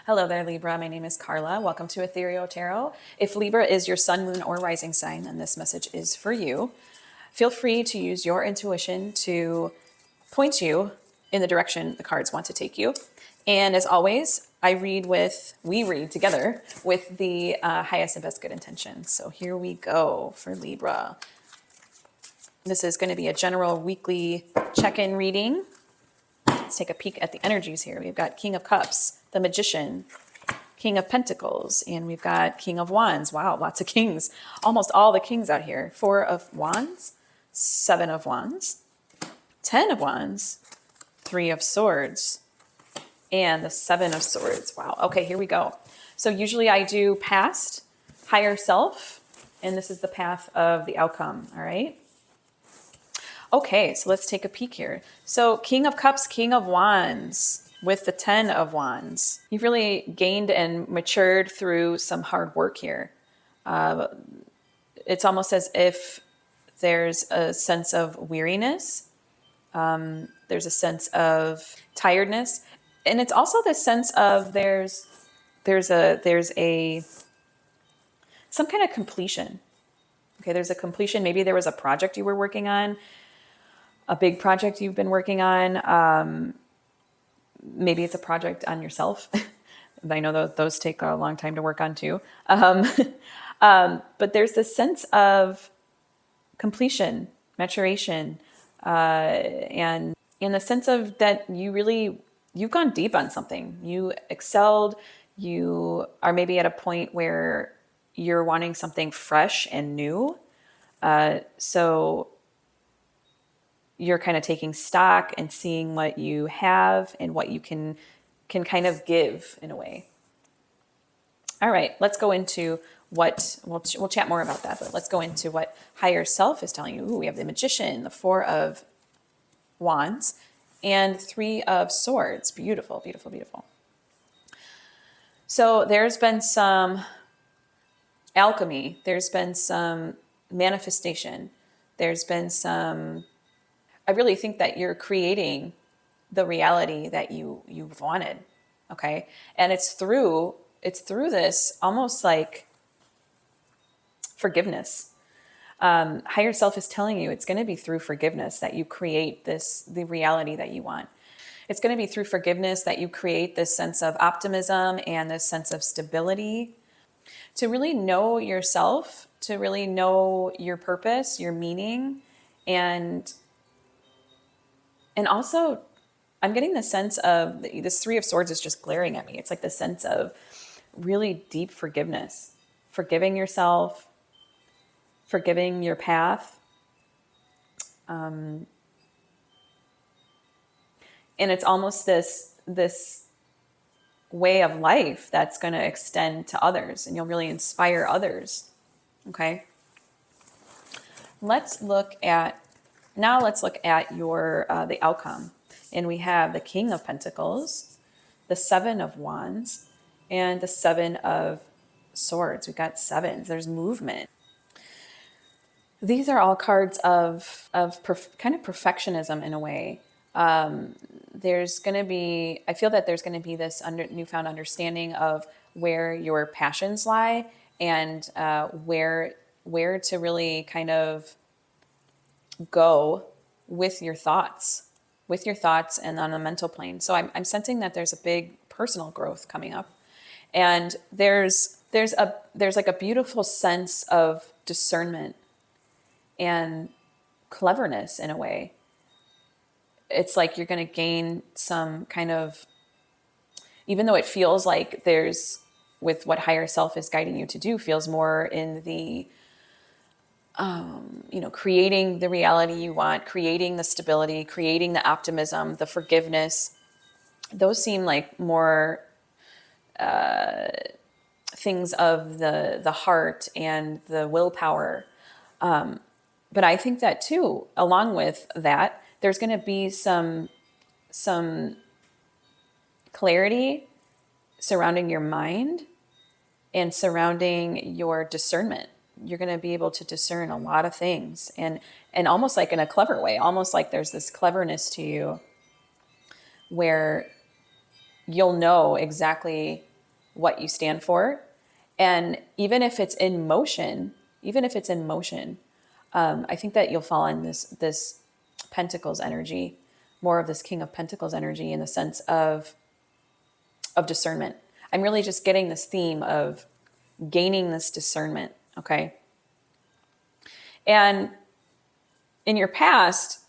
Hello there, Libra. My name is Carla. Welcome to Ethereal Tarot. If Libra is your sun, moon, or rising sign, then this message is for you. Feel free to use your intuition to point you in the direction the cards want to take you. And as always, we read together with the highest and best good intention. So here we go for Libra. This is going to be a general weekly check-in reading. Let's take a peek at the energies here. We've got King of Cups, the Magician, King of Pentacles, and we've got King of Wands. Wow, lots of kings. Almost all the kings out here. 4 of Wands, 7 of Wands, 10 of Wands, 3 of Swords, and the 7 of Swords. Wow. Okay, here we go. So usually I do past, higher self, and this is the path of the outcome, all right? Okay, so let's take a peek here. So King of Cups, King of Wands with the 10 of Wands. You've really gained and matured through some hard work here. It's almost as if there's a sense of weariness. There's a sense of tiredness. And it's also the sense of there's some kind of completion. Okay, there's a completion. Maybe there was a project you were working on, a big project you've been working on. Maybe it's a project on yourself. I know those take a long time to work on too. But there's this sense of completion, maturation, and in the sense of that you've gone deep on something. You excelled. You are maybe at a point where you're wanting something fresh and new. So you're kind of taking stock and seeing what you have and what you can kind of give in a way. All right, let's go into what we'll chat more about that, but let's go into what higher self is telling you. Ooh, we have the Magician, the 4 of Wands, and 3 of Swords. Beautiful, beautiful, beautiful. So there's been some alchemy. There's been some manifestation. There's been some... I really think that you're creating the reality that you've wanted, okay? And it's through this almost like forgiveness. Higher self is telling you it's going to be through forgiveness that you create the reality that you want. It's going to be through forgiveness that you create this sense of optimism and this sense of stability. To really know yourself, to really know your purpose, your meaning, and also, I'm getting the sense of this 3 of Swords is just glaring at me. It's like the sense of really deep forgiveness, forgiving yourself, forgiving your path. And it's almost this way of life that's going to extend to others, and you'll really inspire others. Okay. Let's look at your the outcome. And we have the King of Pentacles, the 7 of Wands, and the 7 of Swords. We've got 7s. There's movement. These are all cards of kind of perfectionism in a way. There's going to be, I feel that there's going to be this newfound understanding of where your passions lie and where to really kind of go with your thoughts and on a mental plane. So I'm sensing that there's a big personal growth coming up, and there's like a beautiful sense of discernment and cleverness in a way. It's like you're going to gain some kind of, even though it feels like there's, with what higher self is guiding you to do, feels more in the creating the reality you want, creating the stability, creating the optimism, the forgiveness. Those seem like more things of the heart and the willpower. But I think that too, along with that, there's going to be some clarity surrounding your mind and surrounding your discernment. You're going to be able to discern a lot of things, and almost like in a clever way, almost like there's this cleverness to you where you'll know exactly what you stand for. And even if it's in motion, I think that you'll fall in this Pentacles energy, more of this King of Pentacles energy, in the sense of discernment. I'm really just getting this theme of gaining this discernment, okay? And in your past,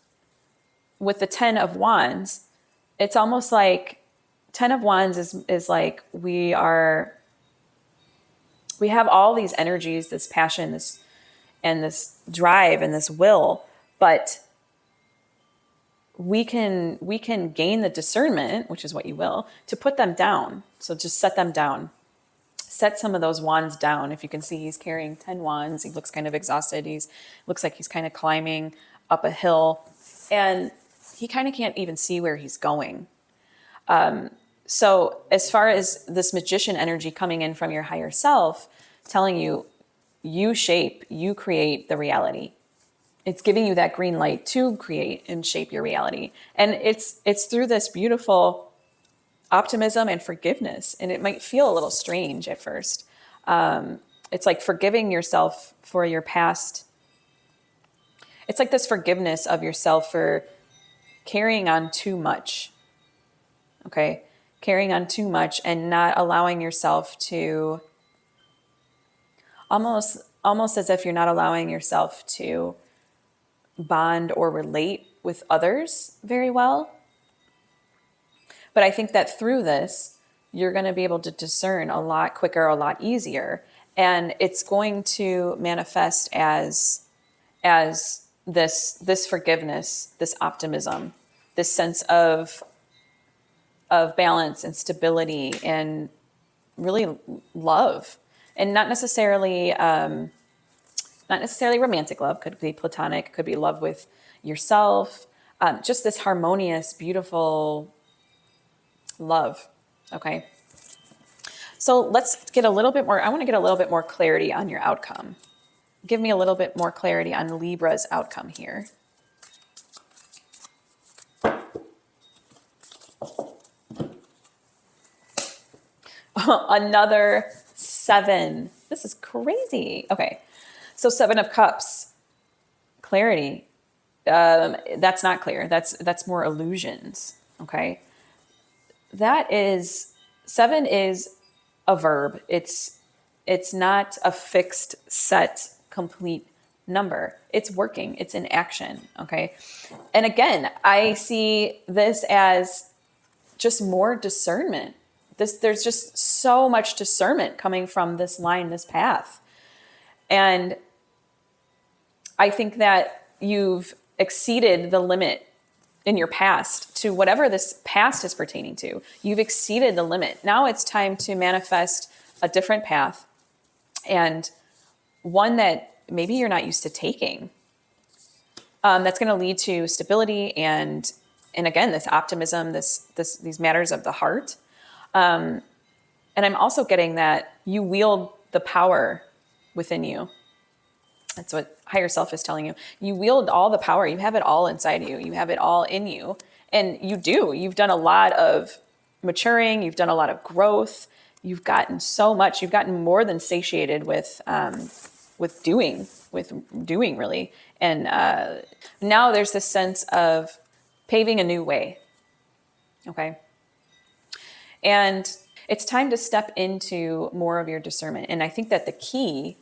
with the 10 of Wands, it's almost like 10 of Wands is like we have all these energies, this passion, this drive and this will, but we can gain the discernment, which is what you will, to put them down. So just set them down. Set some of those wands down. If you can see, he's carrying 10 wands. He looks kind of exhausted. Looks like he's kind of climbing up a hill, and he kind of can't even see where he's going. So as far as this magician energy coming in from your higher self, telling you, you shape, you create the reality. It's giving you that green light to create and shape your reality. And it's through this beautiful optimism and forgiveness. And it might feel a little strange at first. It's like forgiving yourself for your past. It's like this forgiveness of yourself for carrying on too much. Okay? Carrying on too much and not allowing yourself to, almost as if you're not allowing yourself to bond or relate with others very well. But I think that through this, you're going to be able to discern a lot quicker, a lot easier. And it's going to manifest as this forgiveness, this optimism, this sense of balance and stability and really love. And not necessarily romantic love, could be platonic, could be love with yourself, just this harmonious, beautiful love. Okay. So let's get a little bit more. I want to get a little bit more clarity on your outcome. Give me a little bit more clarity on Libra's outcome here. Another 7. This is crazy. Okay. So 7 of Cups, clarity. That's not clear. That's more illusions. Okay. 7 is a verb. It's not a fixed, set, complete number. It's working. It's in action. Okay. And again, I see this as just more discernment. There's just so much discernment coming from this line, this path. And I think that you've exceeded the limit in your past to whatever this past is pertaining to. You've exceeded the limit. Now it's time to manifest a different path, and one that maybe you're not used to taking. That's going to lead to stability and again, this optimism, these matters of the heart. And I'm also getting that you wield the power within you. That's what higher self is telling you. You wield all the power. You have it all inside you. You have it all in you. And you do. You've done a lot of maturing. You've done a lot of growth. You've gotten so much. You've gotten more than satiated with doing really. And now there's this sense of paving a new way. Okay. And it's time to step into more of your discernment. And I think that the key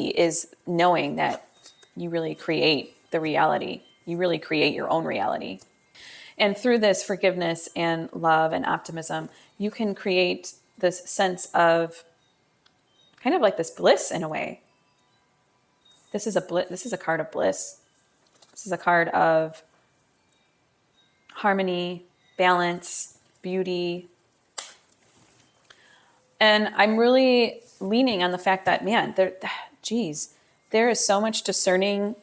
is knowing that you really create the reality. You really create your own reality. And through this forgiveness and love and optimism, you can create this sense of kind of like this bliss in a way. This is a card of bliss. This is a card of harmony, balance, beauty. And I'm really leaning on the fact that, man, there is so much discernment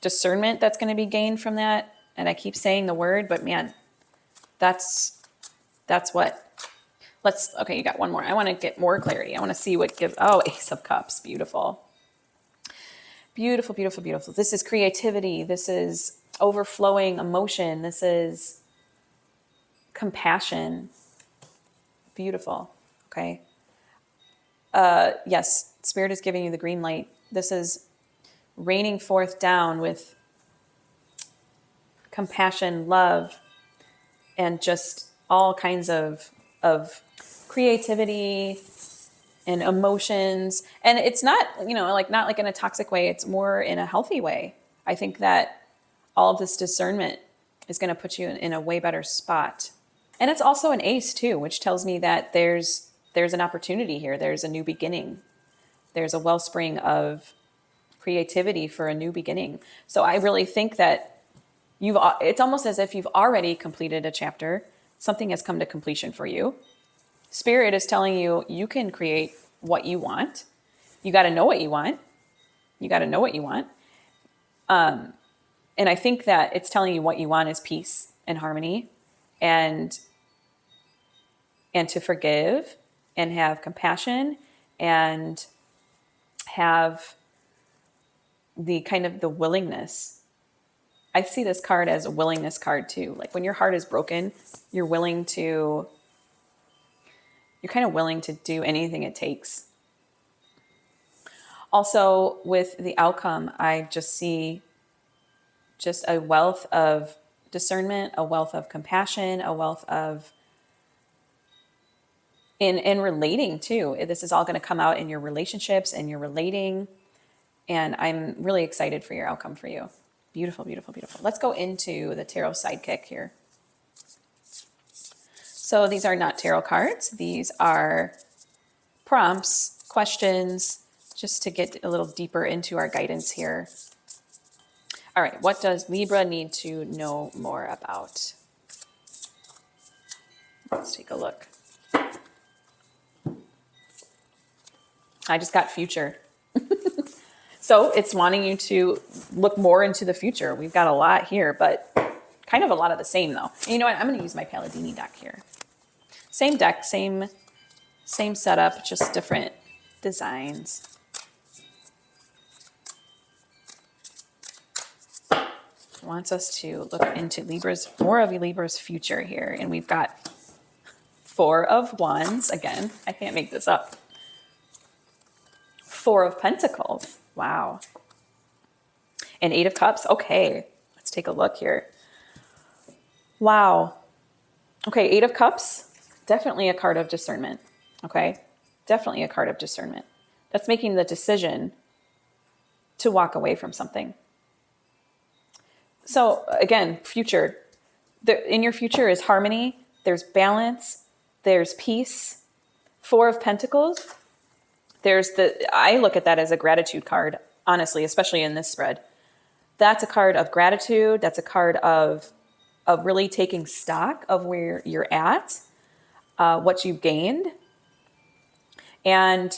that's going to be gained from that. And I keep saying the word, but man, that's what. Okay, you got one more. I want to get more clarity. I want to see what gives, Ace of Cups, beautiful. Beautiful, beautiful, beautiful. This is creativity. This is overflowing emotion. This is compassion. Beautiful, okay? yes, Spirit is giving you the green light. This is raining forth down with compassion, love, and just all kinds of creativity and emotions. And it's not, like not like in a toxic way. It's more in a healthy way. I think that all of this discernment is going to put you in a way better spot. And it's also an ace too, which tells me that there's an opportunity here. There's a new beginning. There's a wellspring of creativity for a new beginning. So I really think that it's almost as if you've already completed a chapter. Something has come to completion for you. Spirit is telling you, you can create what you want. You got to know what you want. You got to know what you want. And I think that it's telling you what you want is peace and harmony, and to forgive and have compassion and have the kind of the willingness. I see this card as a willingness card too. Like when your heart is broken, you're kind of willing to do anything it takes. Also with the outcome, I just see just a wealth of discernment, a wealth of compassion, a wealth of in relating too. This is all going to come out in your relationships and your relating. And I'm really excited for your outcome for you. Beautiful, beautiful, beautiful. Let's go into the tarot sidekick here. So these are not tarot cards. These are prompts, questions, just to get a little deeper into our guidance here. All right, what does Libra need to know more about? Let's take a look. I just got future. So it's wanting you to look more into the future. We've got a lot here, but kind of a lot of the same though. And you know what? I'm going to use my Palladini deck here. Same deck, same setup, just different designs. Wants us to look into more of Libra's future here. And we've got 4 of Wands. Again, I can't make this up. 4 of Pentacles. Wow. And 8 of Cups. Okay, let's take a look here. Wow. Okay, 8 of Cups. Definitely a card of discernment. Okay, definitely a card of discernment. That's making the decision to walk away from something. So again, future. In your future is harmony. There's balance. There's peace. 4 of Pentacles. I look at that as a gratitude card, honestly, especially in this spread. That's a card of gratitude. That's a card of really taking stock of where you're at, what you've gained. And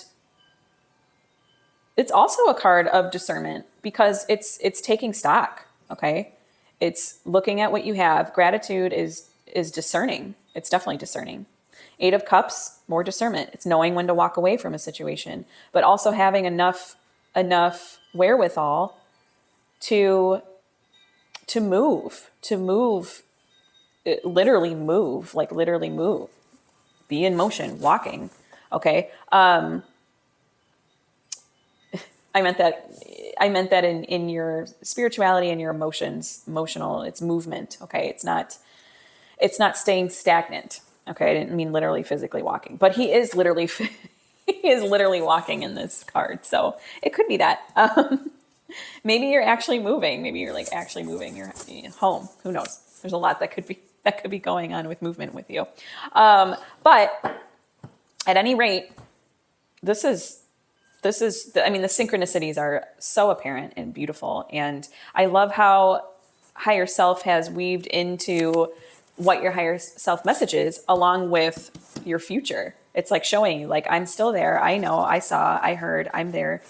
it's also a card of discernment because it's taking stock, okay? It's looking at what you have. Gratitude is discerning. It's definitely discerning. 8 of Cups, more discernment. It's knowing when to walk away from a situation, but also having enough wherewithal to move, literally move, be in motion, walking. Okay. I meant that in your spirituality and your emotional, it's movement. Okay. It's not staying stagnant. Okay. I didn't mean literally physically walking, but he is literally walking in this card. So it could be that, maybe you're actually moving. Maybe you're like actually moving your home. Who knows? There's a lot that could be going on with movement with you. But at any rate, this is the synchronicities are so apparent and beautiful. And I love how higher self has weaved into what your higher self message is along with your future. It's like showing you like, I'm still there. I know, I saw, I heard, I'm there.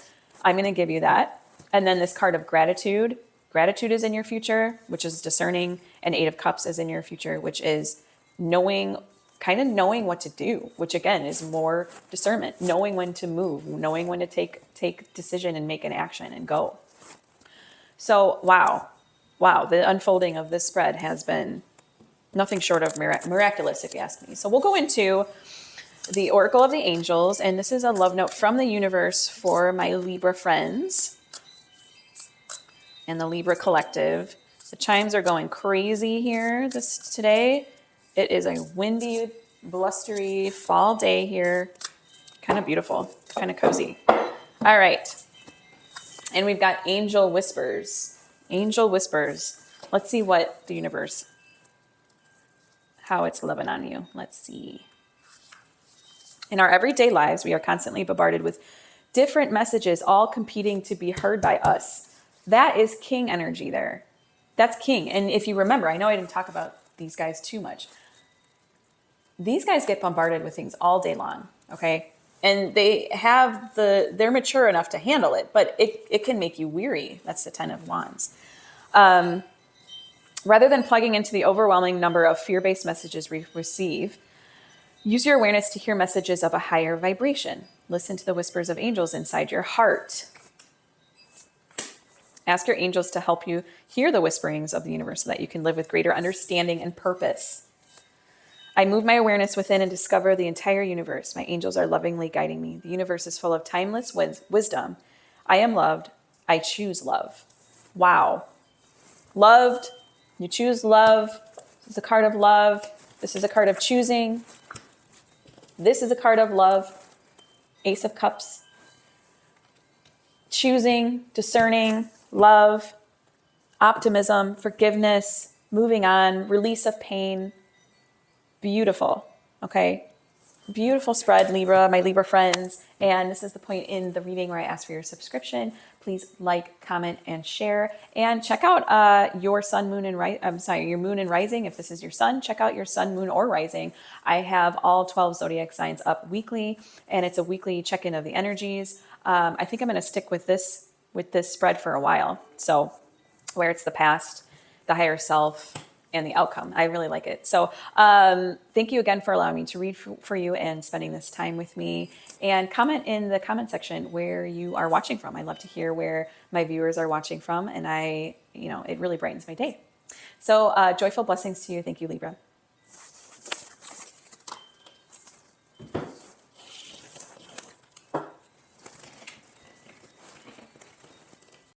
I'm going to give you that. And then this card of gratitude. Gratitude is in your future, which is discerning. And 8 of Cups is in your future, which is knowing what to do, which again is more discernment, knowing when to move, knowing when to take decision and make an action and go. So, wow, the unfolding of this spread has been nothing short of miraculous, if you ask me. So we'll go into the Oracle of the Angels, and this is a love note from the universe for my Libra friends and the Libra collective. The chimes are going crazy here today. It is a windy, blustery fall day here. Kind of beautiful, kind of cozy. All right. And we've got angel whispers. Angel whispers. Let's see what the universe, how it's loving on you. Let's see. In our everyday lives, we are constantly bombarded with different messages, all competing to be heard by us. That is king energy there. That's king. And if you remember, I know I didn't talk about these guys too much. These guys get bombarded with things all day long, okay? And they're mature enough to handle it, but it can make you weary. That's the 10 of Wands. Rather than plugging into the overwhelming number of fear-based messages we receive, use your awareness to hear messages of a higher vibration. Listen to the whispers of angels inside your heart. Ask your angels to help you hear the whisperings of the universe so that you can live with greater understanding and purpose. I move my awareness within and discover the entire universe. My angels are lovingly guiding me. The universe is full of timeless wisdom. I am loved. I choose love. Wow. Loved. You choose love. This is a card of love. This is a card of choosing. This is a card of love. Ace of Cups. Choosing, discerning, love, optimism, forgiveness, moving on, release of pain. Beautiful. Okay. Beautiful spread, Libra, my Libra friends. And this is the point in the reading where I ask for your subscription. Please like, comment, and share. And check out your sun, moon, and your moon and rising. If this is your sun, check out your sun, moon, or rising. I have all 12 zodiac signs up weekly, and it's a weekly check-in of the energies. I think I'm going to stick with this spread for a while. So where it's the past, the higher self, and the outcome. I really like it. So thank you again for allowing me to read for you and spending this time with me. And comment in the comment section where you are watching from. I love to hear where my viewers are watching from. And it really brightens my day. So joyful blessings to you. Thank you, Libra.